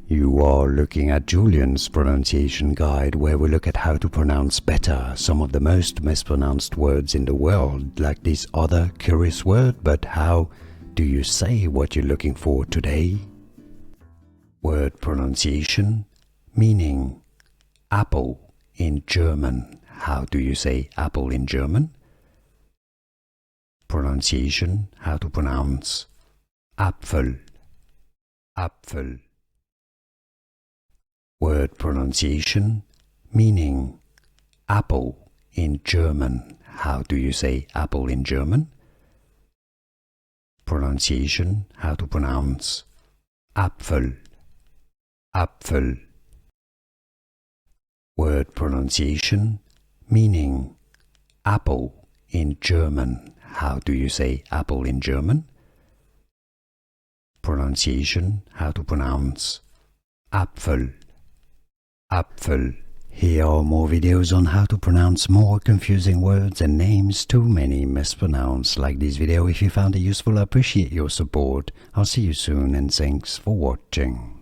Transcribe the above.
You are looking at Julian's pronunciation guide, where we look at how to pronounce better some of the most mispronounced words in the world, like this other curious word. But how do you say what you're looking for today? Word pronunciation, meaning apple in German. How do you say apple in German? Pronunciation, how to pronounce Apfel, Apfel. Word pronunciation, meaning apple in German. How do you say apple in German? Pronunciation, how to pronounce Apfel, Apfel. Word pronunciation, meaning apple in German. How do you say apple in German? Pronunciation, how to pronounce Apfel, Apfel. Here are more videos on how to pronounce more confusing words and names too many mispronounced. Like this video if you found it useful. I appreciate your support. I'll see you soon and thanks for watching.